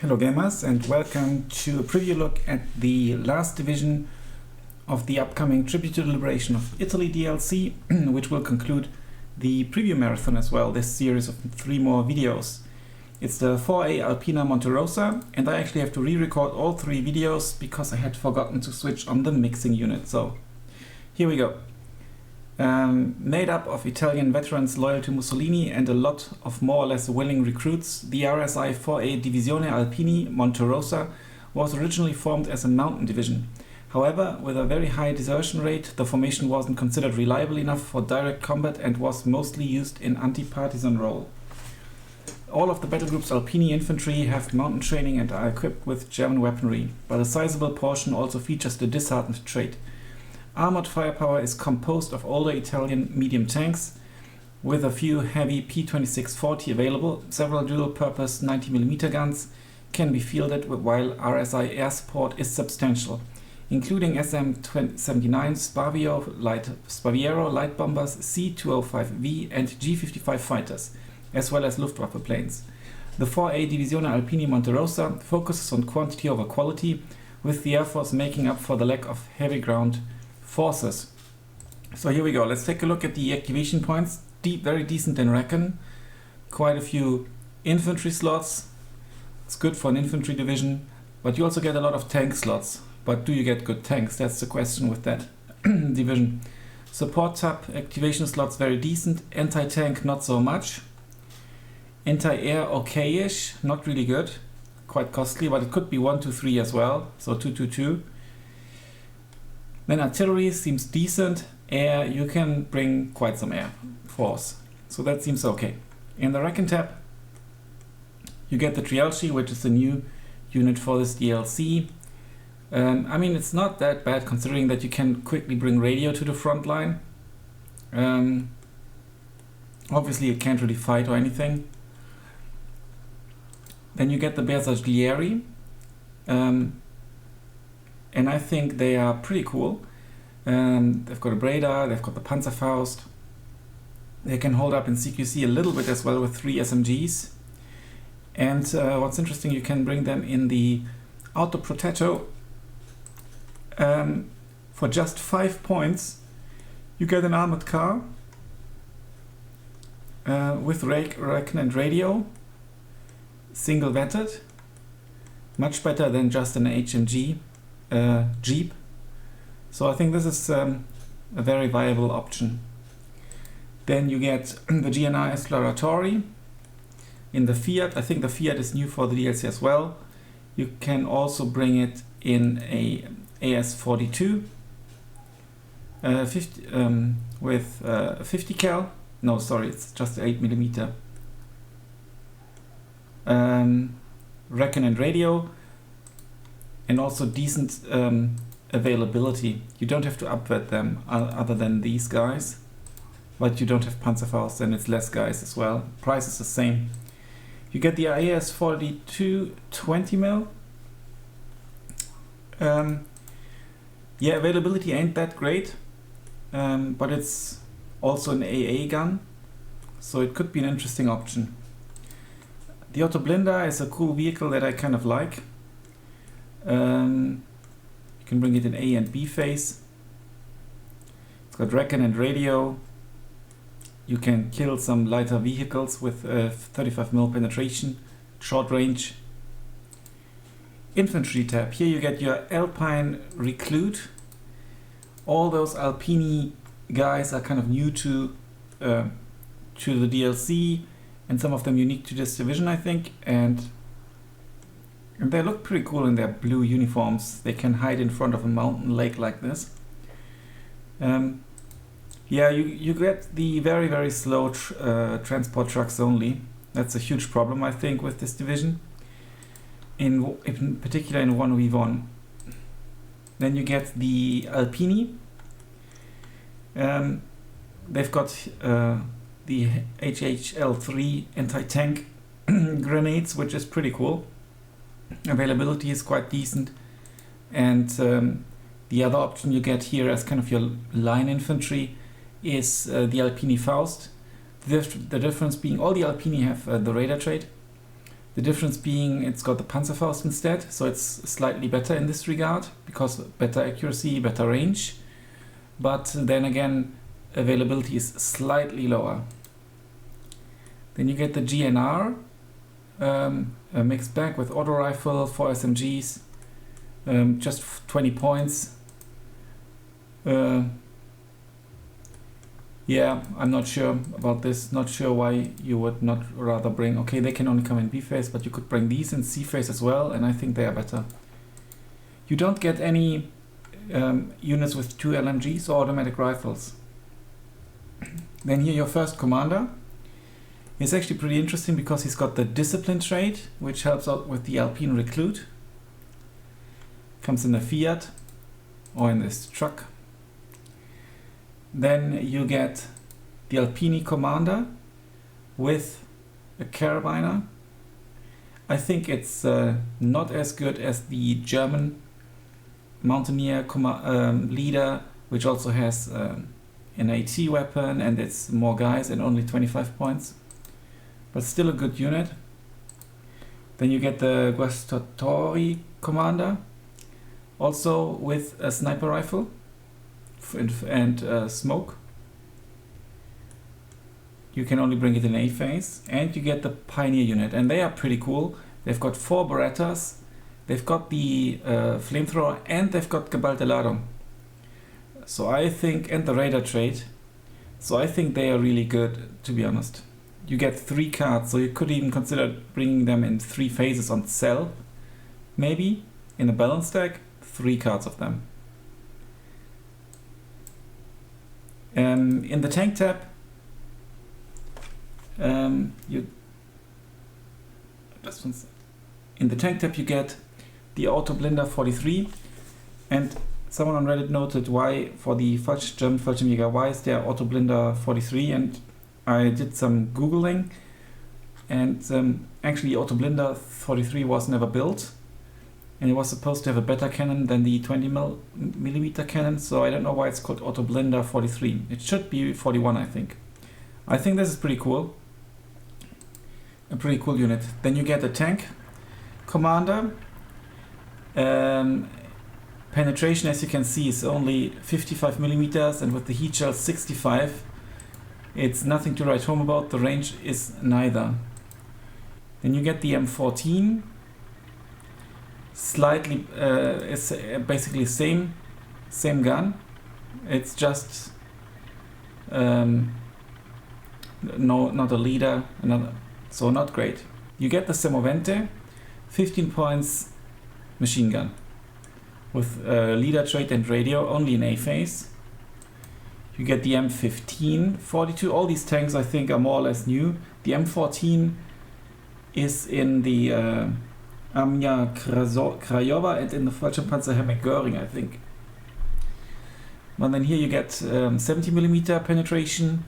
Hello gamers, and welcome to a preview look at the last division of the upcoming Tribute to the Liberation of Italy DLC, which will conclude the preview marathon as well, this series of 3 more videos. It's the 4A Alpina Monterosa, and I actually have to re-record all 3 videos because I had forgotten to switch on the mixing unit, so here we go. Made up of Italian veterans loyal to Mussolini and a lot of more or less willing recruits, the RSI 4A Divisione Alpini Monterosa was originally formed as a mountain division. However, with a very high desertion rate, the formation wasn't considered reliable enough for direct combat and was mostly used in anti-partisan role. All of the battle group's Alpini infantry have mountain training and are equipped with German weaponry, but a sizable portion also features the disheartened trait. Armored firepower is composed of older Italian medium tanks, with a few heavy P2640 available. Several dual-purpose 90mm guns can be fielded, while RSI air support is substantial, including SM-79 Spaviero light bombers, C-205V and G-55 fighters, as well as Luftwaffe planes. The 4A Divisione Alpini Monterosa focuses on quantity over quality, with the Air Force making up for the lack of heavy ground forces. So here we go. Let's take a look at the activation points. Very decent in Reckon. Quite a few infantry slots. It's good for an infantry division, but you also get a lot of tank slots. But do you get good tanks? That's the question with that division. Support tab activation slots very decent. Anti-tank not so much. Anti-air okay-ish, not really good. Quite costly, but it could be 1, 2, 3 as well. So 2, 2, 2. Then artillery seems decent. Air, you can bring quite some air force. So that seems okay. In the Reckon tab, you get the Trialci, which is the new unit for this DLC. I mean, it's not that bad considering that you can quickly bring radio to the front line. Obviously, it can't really fight or anything. Then you get the Bersaglieri. And I think they are pretty cool. They've got a Breda, they've got the Panzerfaust. They can hold up in CQC a little bit as well with 3 SMGs. And what's interesting, you can bring them in the Auto Protetto. For just 5 points, you get an armored car with Reckon and radio, single vetted. Much better than just an HMG. Jeep. So I think this is a very viable option. Then you get the GNR Esploratori in the Fiat. I think the Fiat is new for the DLC as well. You can also bring it in a AS42 with 50 cal. No, sorry, it's just 8mm. Reckon and radio. And also decent availability. You don't have to upvet them other than these guys. But you don't have Panzerfaust, and it's less guys as well. Price is the same. You get the AS42 20mm. Yeah, availability ain't that great. But it's also an AA gun. So it could be an interesting option. The Otto Blinder is a cool vehicle that I kind of like. You can bring it in A and B phase. It's got Reckon and radio. You can kill some lighter vehicles with 35mm penetration, short range. Infantry tab. Here you get your Alpine Reclute. All those Alpini guys are kind of new to the DLC, and some of them unique to this division, I think. And they look pretty cool in their blue uniforms. They can hide in front of a mountain lake like this. Yeah, you get the very, very slow transport trucks only. That's a huge problem, I think, with this division. In particular in 1v1. Then you get the Alpini. They've got the HHL3 anti-tank grenades, which is pretty cool. Availability is quite decent, and the other option you get here as kind of your line infantry is the Alpini Faust. The difference being all the Alpini have the radar trait. The difference being it's got the Panzerfaust instead, so it's slightly better in this regard because better accuracy, better range. But then again, availability is slightly lower. Then you get the GNR, a mixed bag with auto rifle, 4 SMGs, just 20 points. Yeah, I'm not sure about this. Not sure why you would not rather bring... Okay, they can only come in B phase, but you could bring these in C phase as well, and I think they are better. You don't get any units with 2 LMGs or automatic rifles. Then here your first commander. It's actually pretty interesting because he's got the discipline trait, which helps out with the Alpine recruit. Comes in a Fiat or in this truck. Then you get the Alpini commander with a carabiner. I think it's not as good as the German mountaineer leader, which also has an AT weapon and it's more guys and only 25 points. But still a good unit. Then you get the Guastatori commander, also with a sniper rifle and smoke. You can only bring it in A phase. And you get the Pioneer unit, and they are pretty cool. They've got 4 Berettas, they've got the flamethrower, and they've got Geballte Ladung. So I think, and the radar trait. So I think they are really good, to be honest. You get 3 cards, so you could even consider bringing them in 3 phases on cell. Maybe in a balance deck, 3 cards of them. In the tank tab, in the tank tab you get the Auto Blinder 43, and someone on Reddit noted why for the German Fallschirmjäger, why is there Auto Blinder 43, and I did some googling, and actually Auto Blinder 43 was never built, and it was supposed to have a better cannon than the 20mm cannon, so I don't know why it's called Auto Blinder 43. It should be 41, I think. I think this is pretty cool. A pretty cool unit. Then you get a tank commander. Penetration, as you can see, is only 55mm, and with the heat shell 65. It's nothing to write home about. The range is neither. Then you get the M14. Slightly, it's basically same gun. It's just no, not a leader, so not great. You get the Semovente, 15 points machine gun with leader trait and radio, only in A phase. You get the M15, 42. All these tanks I think are more or less new. The M14 is in the Armia Krajowa and in the Fallschirmpanzer Hermann Göring, I think. And then here you get 70mm penetration,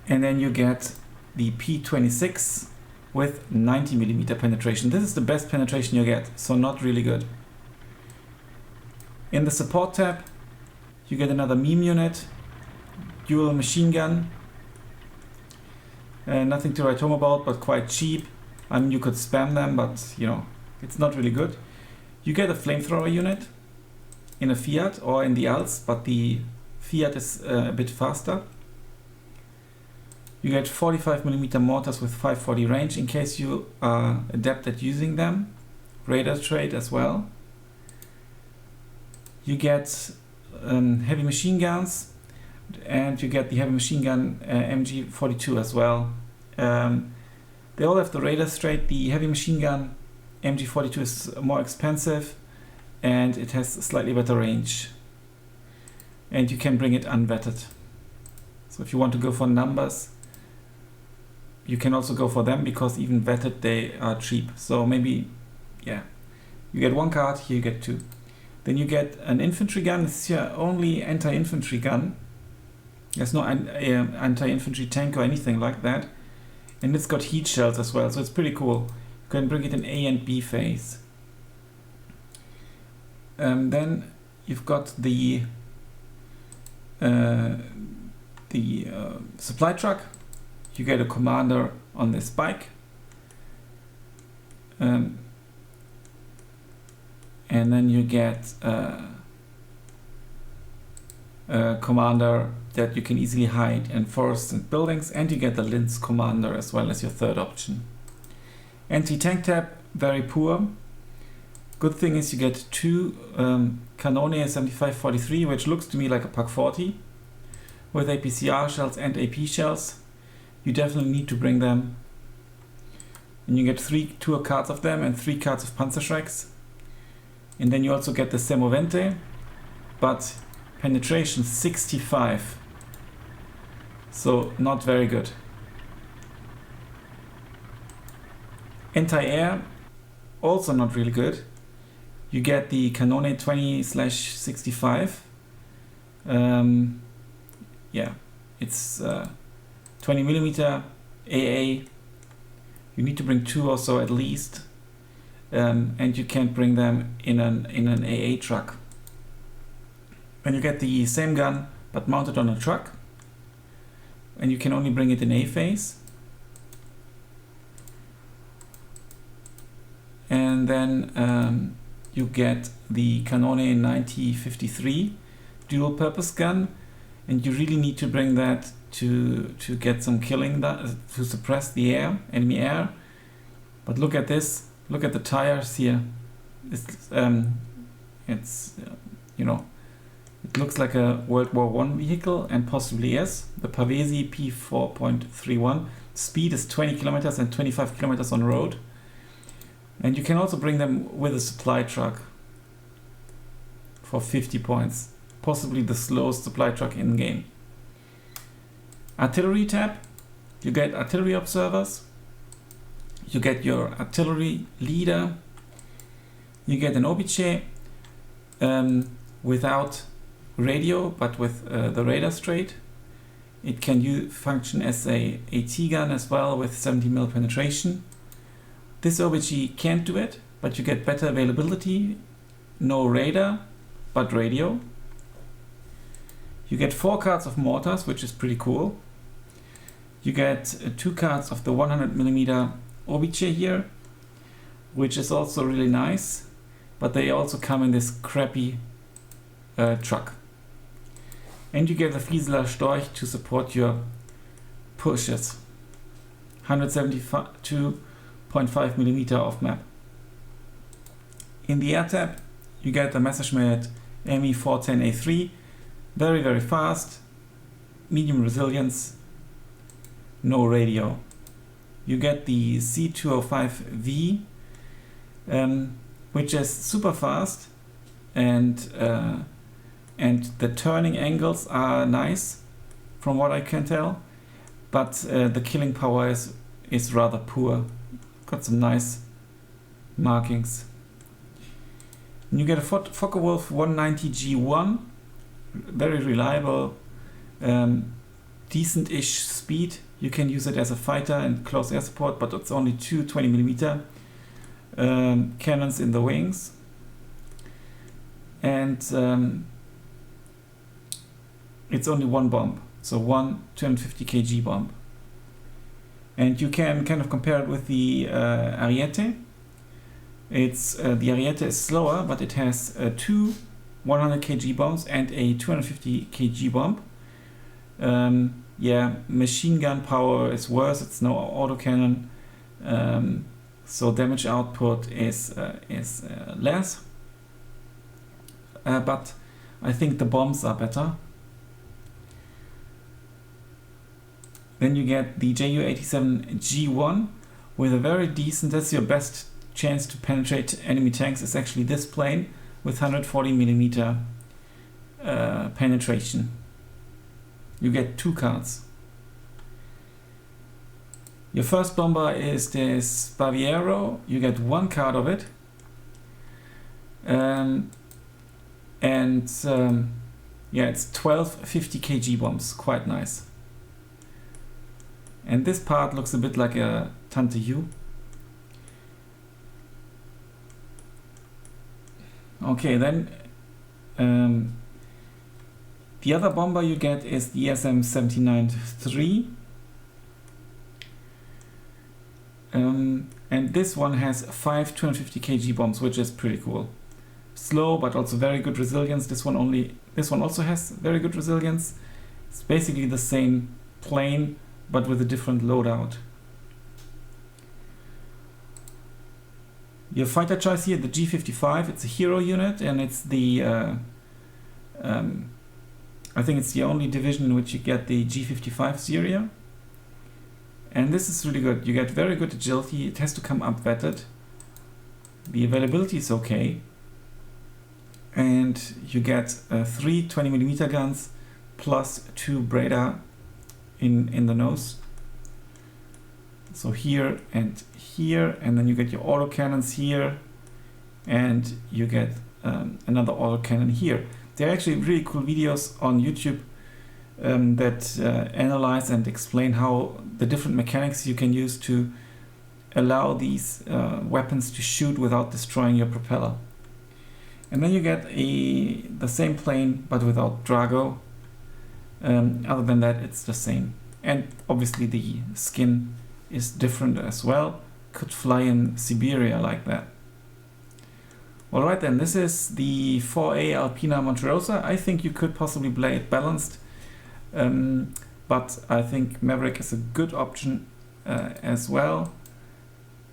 and then you get the P26 with 90mm penetration. This is the best penetration you get, so not really good. In the support tab you get another meme unit, dual machine gun, nothing to write home about, but quite cheap. I mean, you could spam them, but you know, it's not really good. You get a flamethrower unit in a Fiat or in the Alps, but the Fiat is a bit faster. You get 45mm mortars with 540 range in case you are adept at using them. Radar trait as well. You get heavy machine guns, and you get the heavy machine gun MG42 as well. They all have the radar trait. The heavy machine gun MG42 is more expensive and it has slightly better range. And you can bring it unvetted. So if you want to go for numbers, you can also go for them, because even vetted they are cheap. So maybe, yeah, you get 1 card, here you get 2. Then you get an infantry gun. This is your only anti-infantry gun. There's no anti-infantry tank or anything like that. And it's got heat shells as well, so it's pretty cool. You can bring it in A and B phase. Then you've got the supply truck. You get a commander on this bike. And then you get a commander that you can easily hide in forests and buildings, and you get the Linz commander as well as your third option. Anti-tank tab, very poor. Good thing is you get two Canone 7543, which looks to me like a Pak 40 with APCR shells and AP shells. You definitely need to bring them. And you get two cards of them and 3 cards of Panzerschrecks. And then you also get the Semovente, but penetration 65. So not very good. Anti-air, also not really good. You get the Canone 20/65. Yeah, it's 20mm AA. You need to bring 2 or so at least, and you can't bring them in an AA truck. Then you get the same gun but mounted on a truck, and you can only bring it in A phase. And then you get the Canone 9053 dual purpose gun, and you really need to bring that to get some killing, to suppress the enemy air. But look at this, look at the tires here. It's you know, it looks like a World War I vehicle, and possibly is. The Pavesi P4.31. Speed is 20 kilometers and 25 kilometers on road. And you can also bring them with a supply truck for 50 points. Possibly the slowest supply truck in game. Artillery tab. You get artillery observers. You get your artillery leader. You get an Obice without radio, but with the radar straight. It can function as a AT gun as well with 70mm penetration. This OBG can't do it, but you get better availability, no radar, but radio. You get 4 cards of mortars, which is pretty cool. You get 2 cards of the 100mm Obice here, which is also really nice, but they also come in this crappy truck. And you get the Flieseler Storch to support your pushes. 172.5mm off map. In the air tab, you get the Messerschmitt ME 410A3, very, very fast, medium resilience, no radio. You get the C205V, which is super fast, and the turning angles are nice, from what I can tell, but the killing power is rather poor. Got some nice markings. And you get a Focke-Wulf 190G1, very reliable, decent-ish speed. You can use it as a fighter and close air support, but it's only 2 20mm cannons in the wings. And it's only 1 bomb, so 1 250 kg bomb. And you can kind of compare it with the Ariete. The Ariete is slower, but it has 2 100 kg bombs and a 250 kg bomb. Yeah, machine gun power is worse. It's no autocannon, so damage output is less. But I think the bombs are better. Then you get the Ju-87G1 with a very decent, that's your best chance to penetrate enemy tanks, is actually this plane with 140mm penetration. You get 2 cards. Your first bomber is this Baviero. You get 1 card of it. Yeah, it's 12 50 kg bombs, quite nice. And this part looks a bit like a Tante U. Okay, then the other bomber you get is the SM-79-3. And this one has 5 250 kg bombs, which is pretty cool. Slow, but also very good resilience. This one also has very good resilience. It's basically the same plane, but with a different loadout. Your fighter choice here, the G55, it's a hero unit, and it's the I think it's the only division in which you get the G55 Syria. And this is really good. You get very good agility. It has to come up vetted. The availability is okay. And you get 3 20mm guns plus 2 Breda in the nose. So here, and then you get your autocannons here, and you get another autocannon here. There are actually really cool videos on YouTube that analyze and explain how the different mechanics you can use to allow these weapons to shoot without destroying your propeller. And then you get the same plane but without Drago. Other than that, it's the same. And obviously the skin is different as well. Could fly in Siberia like that. Alright then, this is the 4A Alpina Monterosa. I think you could possibly play it balanced, but I think Maverick is a good option as well.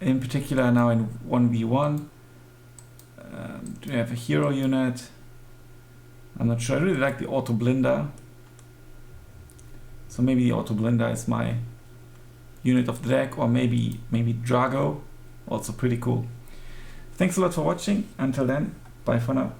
In particular now in 1v1. Do you have a hero unit? I'm not sure. I really like the Auto Blinder. So maybe the Auto Blinder is my unit of the deck, or maybe Drago, also pretty cool. Thanks a lot for watching. Until then, bye for now.